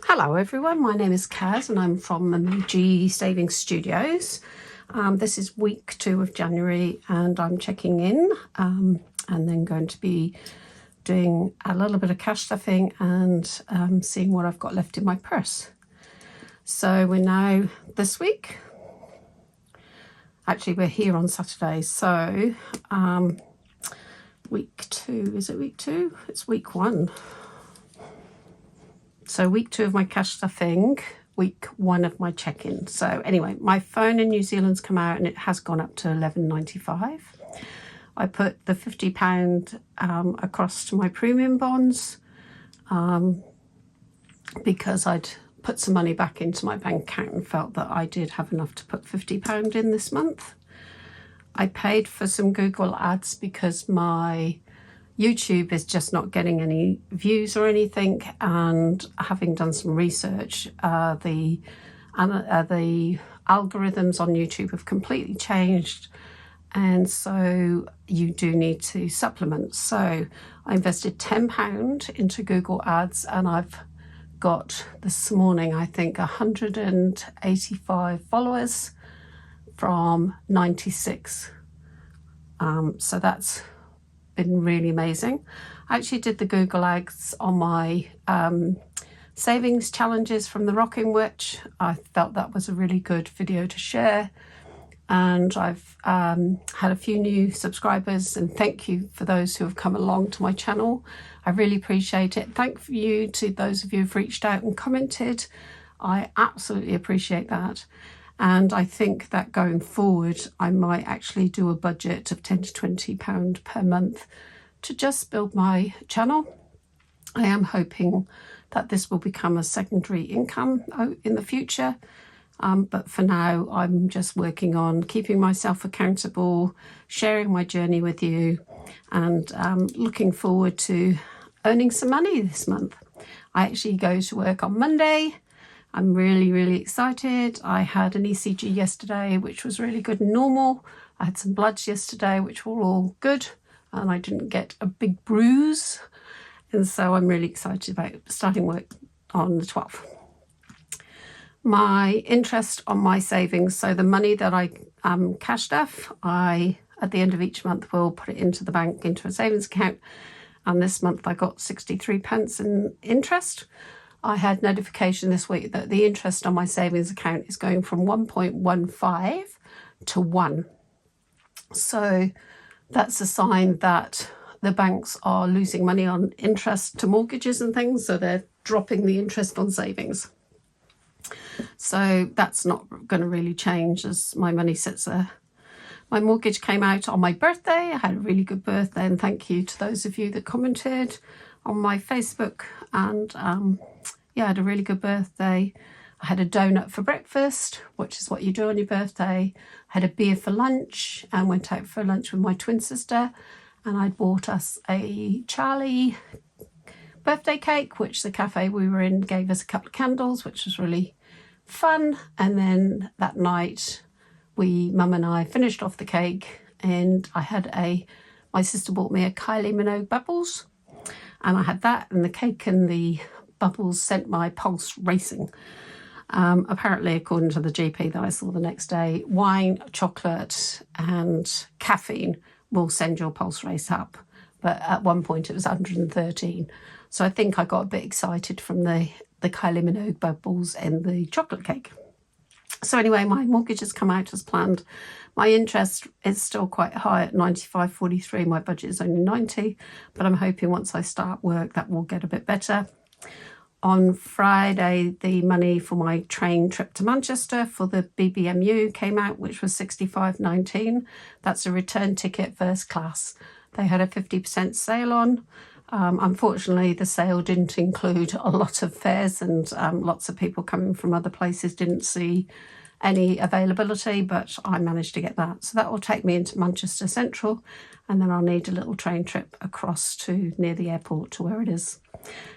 Hello everyone, my name is Kaz and I'm from Momiji Savings Studios. This is week 2 of January and I'm checking in and then going to be doing a little bit of cash stuffing and seeing what I've got left in my purse. So we're now this week. Actually, we're here on Saturday, so week 2, is it week 2? It's week 1. So week 2 of my cash stuffing, week 1 of my check-in. So anyway, my phone in New Zealand's come out and it has gone up to $11.95. I put the £50 across to my premium bonds because I'd put some money back into my bank account and felt that I did have enough to put £50 in this month. I paid for some Google ads because my YouTube is just not getting any views or anything, and having done some research, the algorithms on YouTube have completely changed, and so you do need to supplement. So I invested £10 into Google ads and I've got this morning I think 185 followers from 96, so that's been really amazing. I actually did the Google ads on my savings challenges from the Rocking Witch. I felt that was a really good video to share, and I've had a few new subscribers, and thank you for those who have come along to my channel. I really appreciate it. Thank you to those of you who've reached out and commented. I absolutely appreciate that. And I think that going forward, I might actually do a budget of £10 to £20 per month to just build my channel. I am hoping that this will become a secondary income in the future. But for now, I'm just working on keeping myself accountable, sharing my journey with you, and looking forward to earning some money this month. I actually go to work on Monday. I'm really excited. I had an ECG yesterday, which was really good and normal. I had some bloods yesterday, which were all good, and I didn't get a big bruise. And so I'm really excited about starting work on the 12th. My interest on my savings, so the money that I cash stuff, I, at the end of each month, will put it into the bank, into a savings account. And this month I got 63p in interest. I had notification this week that the interest on my savings account is going from 1.15 to 1. So that's a sign that the banks are losing money on interest to mortgages and things, so they're dropping the interest on savings. So that's not going to really change as my money sits there. My mortgage came out on my birthday. I had a really good birthday, and thank you to those of you that commented on my Facebook, and yeah, I had a really good birthday. I had a donut for breakfast, which is what you do on your birthday. I had a beer for lunch and went out for lunch with my twin sister, and I bought us a Charlie birthday cake, which the cafe we were in gave us a couple of candles, which was really fun. And then that night, Mum and I finished off the cake, and I had my sister bought me a Kylie Minogue bubbles, and I had that, and the cake and the bubbles sent my pulse racing. Apparently, according to the GP that I saw the next day, wine, chocolate and caffeine will send your pulse race up. But at one point it was 113. So I think I got a bit excited from the Kylie Minogue bubbles and the chocolate cake. So anyway, my mortgage has come out as planned. My interest is still quite high at 95.43. My budget is only 90, but I'm hoping once I start work that will get a bit better. On Friday, the money for my train trip to Manchester for the BBMU came out, which was £65.19. That's a return ticket first class. They had a 50% sale on. Unfortunately, the sale didn't include a lot of fares, and lots of people coming from other places didn't see any availability, but I managed to get that. So that will take me into Manchester Central, and then I'll need a little train trip across to near the airport to where it is.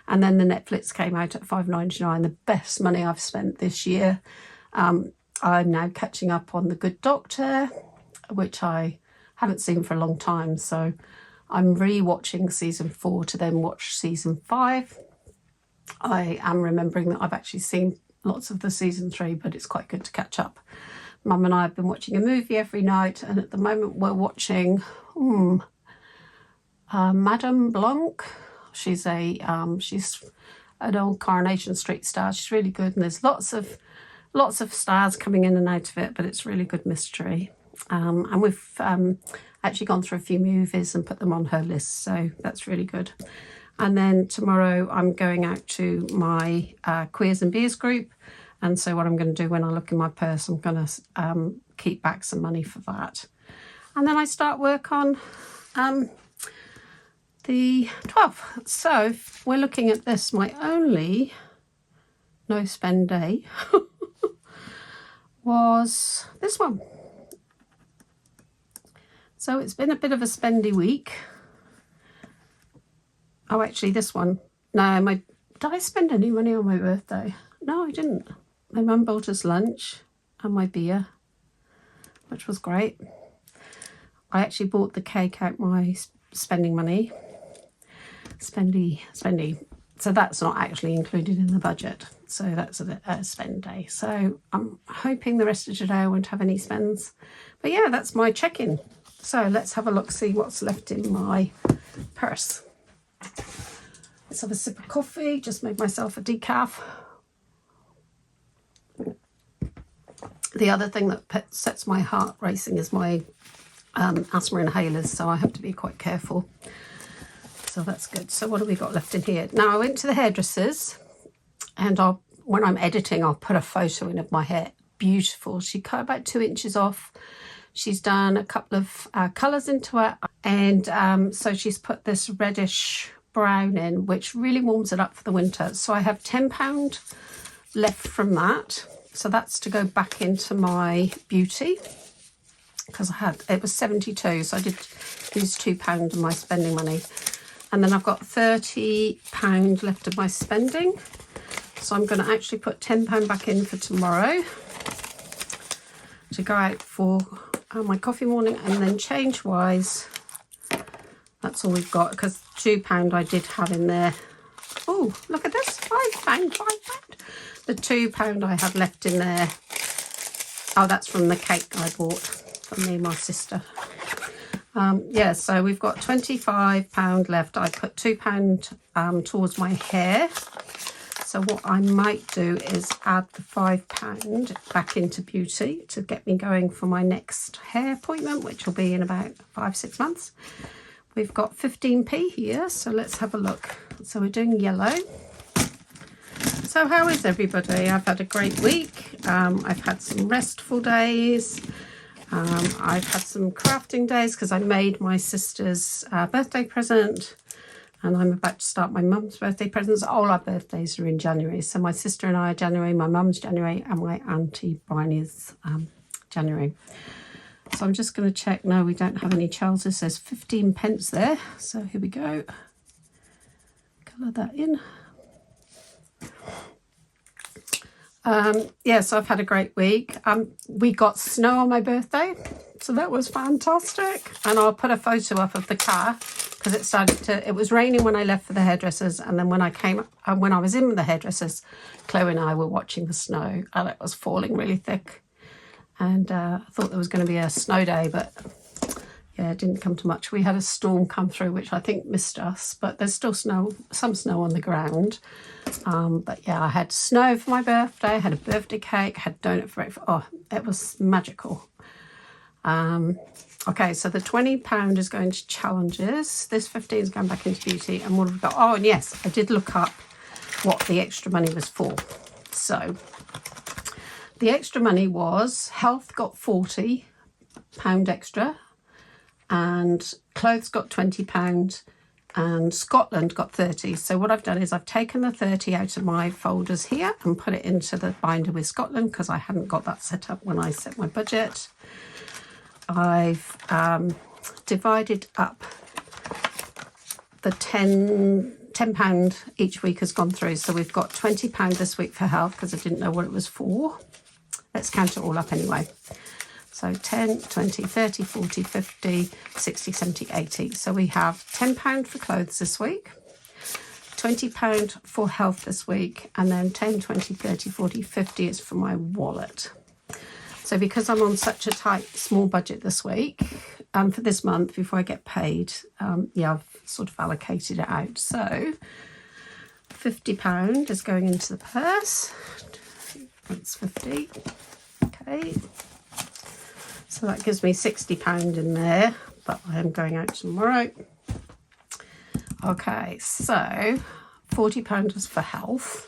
And then the Netflix came out at $5.99, the best money I've spent this year. I'm now catching up on The Good Doctor, which I haven't seen for a long time, so I'm re-watching season 4 to then watch season 5. I am remembering that I've actually seen lots of the season 3, but it's quite good to catch up. Mum and I have been watching a movie every night, and at the moment we're watching Madame Blanc. She's she's an old Coronation Street star. She's really good, and there's lots of stars coming in and out of it, but it's really good mystery. And we've actually gone through a few movies and put them on her list, so that's really good. And then tomorrow I'm going out to my Queers and Beers group, and so what I'm going to do when I look in my purse, I'm going to keep back some money for that. And then I start work on the 12th. So we're looking at this. My only no spend day was this one. So it's been a bit of a spendy week. Oh, actually this one. No, did I spend any money on my birthday? No, I didn't. My mum bought us lunch and my beer, which was great. I actually bought the cake out my spending money. Spendy. So that's not actually included in the budget. So that's a spend day. So I'm hoping the rest of today I won't have any spends. But yeah, that's my check-in. So let's have a look, see what's left in my purse. Let's have a sip of coffee. Just made myself a decaf. The other thing that sets my heart racing is my asthma inhalers, so I have to be quite careful. So that's good. So what have we got left in here? Now I went to the hairdressers, and when I'm editing, I'll put a photo in of my hair. Beautiful. She cut about 2 inches off. She's done a couple of colours into it, and so she's put this reddish brown in, which really warms it up for the winter. So I have £10 left from that. So that's to go back into my beauty, because it was 72, so I did use £2 of my spending money. And then I've got £30 left of my spending. So I'm going to actually put £10 back in for tomorrow to go out for my coffee morning, and then change-wise, that's all we've got, because £2 I did have in there. Oh, look at this, £5. The £2 I have left in there. Oh, that's from the cake I bought from me and my sister. Yeah, so we've got £25 left. I put £2 towards my hair. So what I might do is add the £5 back into beauty to get me going for my next hair appointment, which will be in about 5-6 months. We've got 15p here, so let's have a look. So we're doing yellow. So how is everybody? I've had a great week. I've had some restful days. I've had some crafting days because I made my sister's birthday present, and I'm about to start my mum's birthday presents. All our birthdays are in January. So my sister and I are January, my mum's January, and my auntie Bryony's January. So I'm just going to check. No, we don't have any Charleses. There's 15p there. So here we go. Colour that in. Yeah, so I've had a great week. We got snow on my birthday, so that was fantastic. And I'll put a photo up of the car, because it was raining when I left for the hairdressers, and then when I was in the hairdressers, Chloe and I were watching the snow, and it was falling really thick. And I thought there was going to be a snow day, but yeah, it didn't come to much. We had a storm come through, which I think missed us, but there's still some snow on the ground. But yeah, I had snow for my birthday, I had a birthday cake, I had donut for breakfast. Oh, it was magical. Okay, so the £20 is going to challenges. This 15 is going back into beauty. And what have we got? Oh, and yes, I did look up what the extra money was for. So the extra money was health got £40 extra, and clothes got £20, and Scotland got 30. So what I've done is I've taken the 30 out of my folders here and put it into the binder with Scotland, because I hadn't got that set up when I set my budget. I've divided up the £10 each week has gone through. So we've got £20 this week for health, because I didn't know what it was for. Let's count it all up anyway. So 10, 20, 30, 40, 50, 60, 70, 80. So we have £10 for clothes this week, £20 for health this week, and then 10, 20, 30, 40, 50 is for my wallet. So because I'm on such a tight, small budget this week, for this month before I get paid, yeah, I've sort of allocated it out. So £50 is going into the purse. That's 50. Okay. So that gives me £60 in there, but I am going out tomorrow. Okay, so £40 is for health.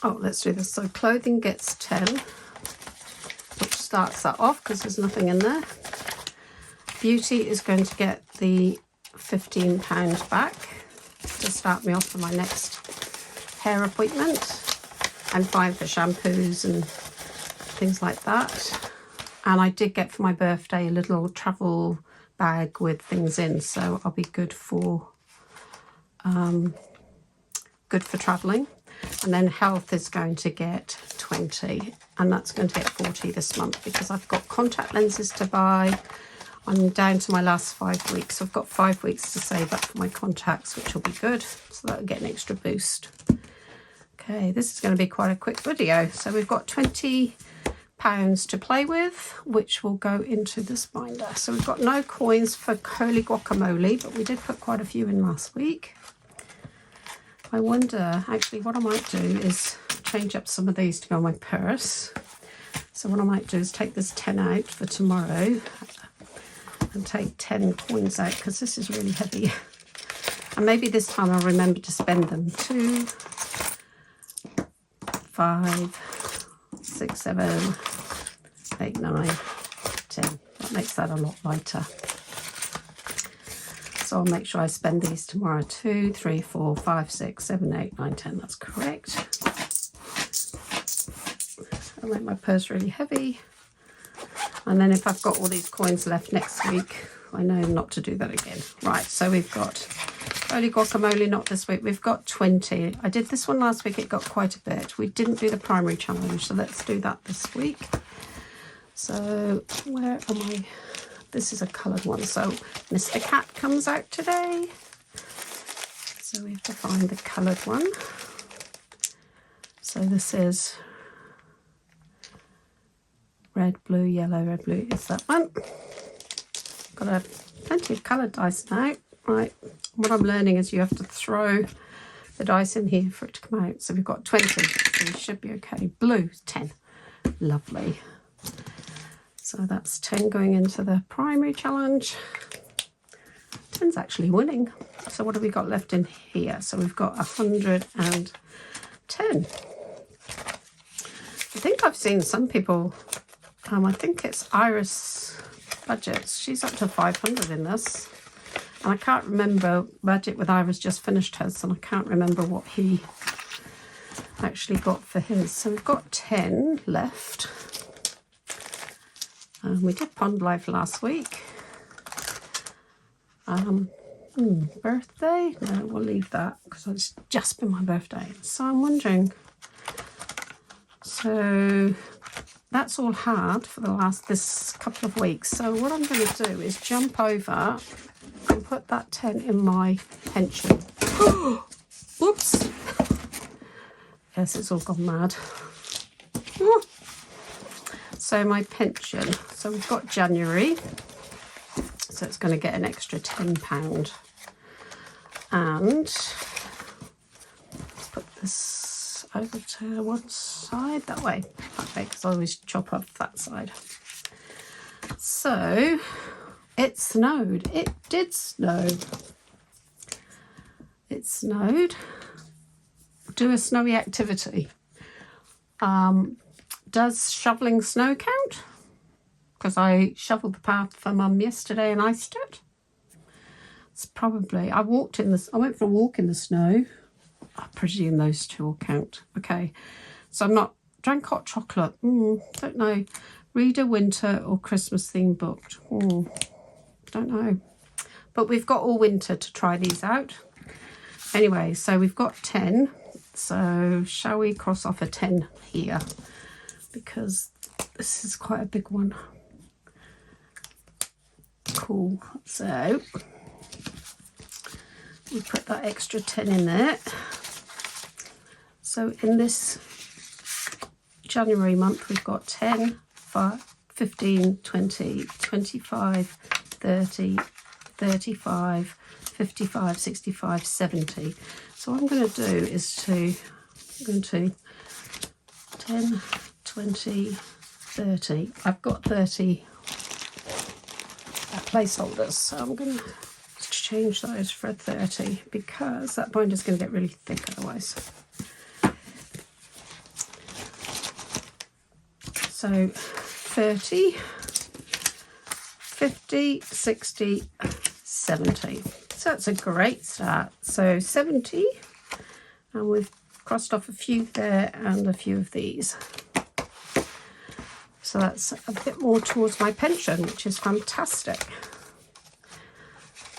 Oh, let's do this. So clothing gets 10, which starts that off because there's nothing in there. Beauty is going to get the £15 back to start me off for my next hair appointment, and 5 for shampoos and things like that. And I did get for my birthday a little travel bag with things in, so I'll be good for traveling. And then health is going to get 20, and that's going to get 40 this month because I've got contact lenses to buy. I'm down to my last 5 weeks. I've got 5 weeks to save up for my contacts, which will be good. So that'll get an extra boost. Okay, this is going to be quite a quick video. So we've got £20 to play with, which will go into this binder. So we've got no coins for Holy Guacamole, but we did put quite a few in last week. I wonder, actually, what I might do is change up some of these to go in my purse. So what I might do is take this 10 out for tomorrow and take 10 coins out because this is really heavy. And maybe this time I'll remember to spend them. 2, 5, 6, 7, 8, 9, 10. That makes that a lot lighter. So I'll make sure I spend these tomorrow. 2, 3, 4, 5, 6, 7, 8, 9, 10. That's correct. I'll make my purse really heavy. And then if I've got all these coins left next week, I know not to do that again. Right, so we've got Holy Guacamole, not this week. We've got 20. I did this one last week. It got quite a bit. We didn't do the primary challenge, so let's do that this week. So where am I? This is a coloured one. So Mr. Cat comes out today. So we have to find the coloured one. So this is red, blue, yellow, red, blue is that one. Got plenty of coloured dice now. Right, what I'm learning is you have to throw the dice in here for it to come out. So we've got 20, so we should be okay. Blue, 10. Lovely. So that's 10 going into the primary challenge. 10's actually winning. So what have we got left in here? So we've got 110. I think I've seen some people, I think it's Iris Budgets. She's up to 500 in this. And I can't remember, Budget with Iris just finished hers, and I can't remember what he actually got for his. So we've got 10 left. We did Pond Life last week. Birthday? No, we'll leave that because it's just been my birthday. So I'm wondering, so that's all had for this couple of weeks. So what I'm going to do is jump over and put that 10 in my pension. Whoops. Yes, it's all gone mad. So my pension. So we've got January. So it's going to get an extra £10. And let's put this over to one side that way. Okay, because I always chop off that side. So it snowed. It did snow. It snowed. Do a snowy activity. Does shoveling snow count? Because I shoveled the path for Mum yesterday and iced it. It's probably, I went for a walk in the snow. I presume those two will count. Okay, so I'm not, drank hot chocolate. Don't know. Read a winter or Christmas theme booked. Don't know. But we've got all winter to try these out. Anyway, so we've got 10. So shall we cross off a 10 here? Because this is quite a big one. Cool. So we put that extra 10 in there. So in this January month, we've got 10, 5, 15, 20, 25, 30, 35, 55, 65, 70. So what I'm going to do is I'm going to 10, 20, 30. I've got 30 placeholders, so I'm going to exchange those for a 30 because that binder's going to get really thick otherwise. So 30, 50, 60, 70. So that's a great start. So 70, and we've crossed off a few there and a few of these. So that's a bit more towards my pension, which is fantastic.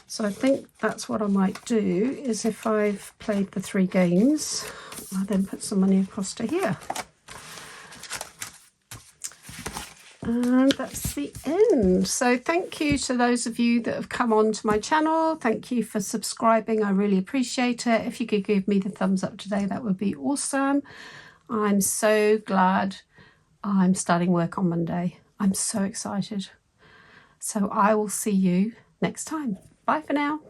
So I think that's what I might do, is if I've played the 3 games, I'll then put some money across to here. And that's the end. So thank you to those of you that have come on to my channel. Thank you for subscribing. I really appreciate it. If you could give me the thumbs up today, that would be awesome. I'm so glad I'm starting work on Monday. I'm so excited. So I will see you next time. Bye for now.